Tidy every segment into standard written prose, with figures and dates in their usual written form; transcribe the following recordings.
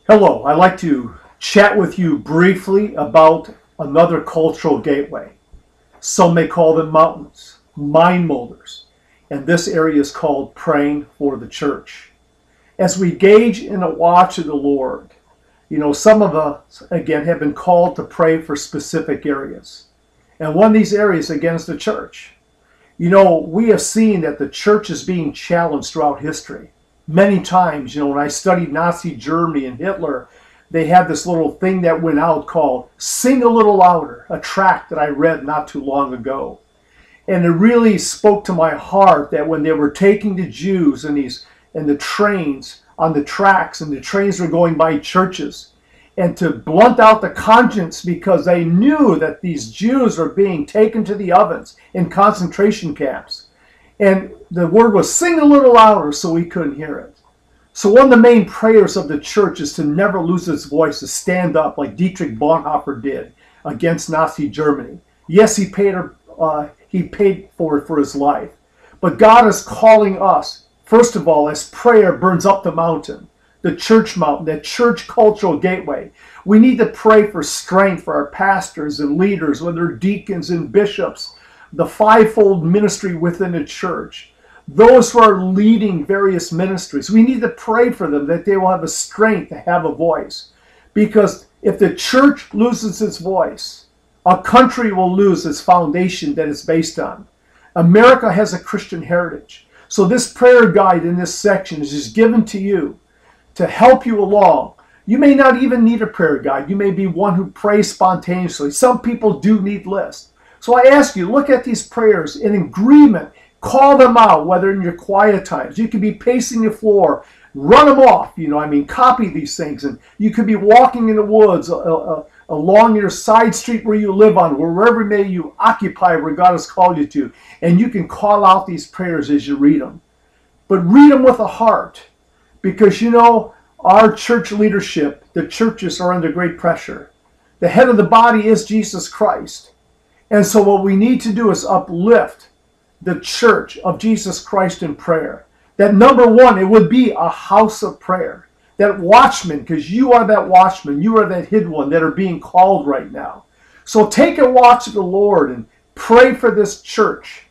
Hello, I'd like to chat with you briefly about another cultural gateway. Some may call them mountains, mind molders, and this area is called praying for the church. As we gauge in a watch of the Lord, some of us, again, have been called to pray for specific areas. And one of these areas, again, is the church. We have seen that the church is being challenged throughout history. Many times, when I studied Nazi Germany and Hitler, they had this little thing that went out called Sing a Little Louder, a tract that I read not too long ago. And it really spoke to my heart that when they were taking the Jews in the trains, on the tracks, and the trains were going by churches, and to blunt out the conscience because they knew that these Jews are being taken to the ovens in concentration camps. And the word was sing a little louder so we couldn't hear it. So one of the main prayers of the church is to never lose its voice, to stand up like Dietrich Bonhoeffer did against Nazi Germany. Yes, he paid for it for his life. But God is calling us, first of all, as prayer burns up the mountain, the church mountain, that church cultural gateway. We need to pray for strength for our pastors and leaders, whether deacons and bishops, the fivefold ministry within the church, those who are leading various ministries. We need to pray for them that they will have a strength to have a voice. Because if the church loses its voice, a country will lose its foundation that it's based on. America has a Christian heritage. So this prayer guide in this section is just given to you to help you along. You may not even need a prayer guide. You may be one who prays spontaneously. Some people do need lists. So I ask you, look at these prayers in agreement. Call them out, whether in your quiet times. You could be pacing the floor. Run them off. Copy these things. And you could be walking in the woods along your side street where you live on, wherever may you occupy where God has called you to. And you can call out these prayers as you read them. But read them with a heart. Because, our church leadership, the churches are under great pressure. The head of the body is Jesus Christ. And so what we need to do is uplift the church of Jesus Christ in prayer. That number one, it would be a house of prayer. That watchman, because you are that watchman, you are that hid one that are being called right now. So take a watch of the Lord and pray for this church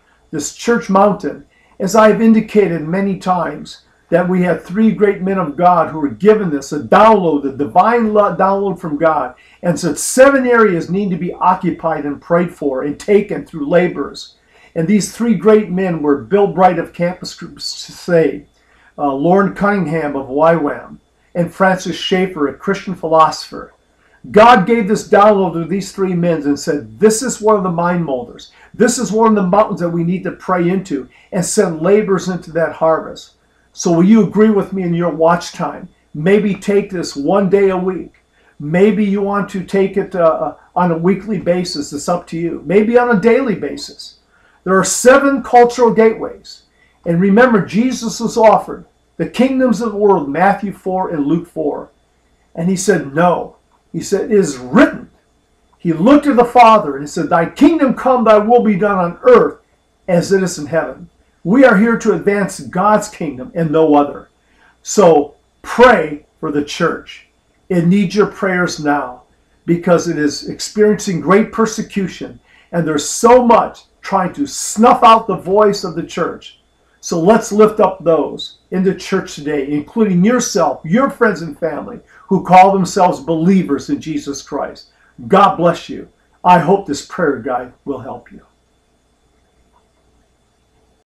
mountain. As I've indicated many times, that we have three great men of God who were given this, a download, a divine download from God. And so 7 areas need to be occupied and prayed for and taken through labors. And these 3 great men were Bill Bright of Campus Crusade, Lauren Cunningham of YWAM, and Francis Schaeffer, a Christian philosopher. God gave this download to these 3 men and said, this is one of the mind molders. This is one of the mountains that we need to pray into and send laborers into that harvest. So will you agree with me in your watch time? Maybe take this 1 day a week. Maybe you want to take it on a weekly basis. It's up to you. Maybe on a daily basis. There are 7 cultural gateways. And remember, Jesus was offered the kingdoms of the world, Matthew 4 and Luke 4. And he said, no. He said, it is written. He looked at the Father and he said, thy kingdom come, thy will be done on earth as it is in heaven. We are here to advance God's kingdom and no other. So pray for the church. It needs your prayers now because it is experiencing great persecution and there's so much trying to snuff out the voice of the church. So let's lift up those in the church today, including yourself, your friends and family who call themselves believers in Jesus Christ. God bless you. I hope this prayer guide will help you.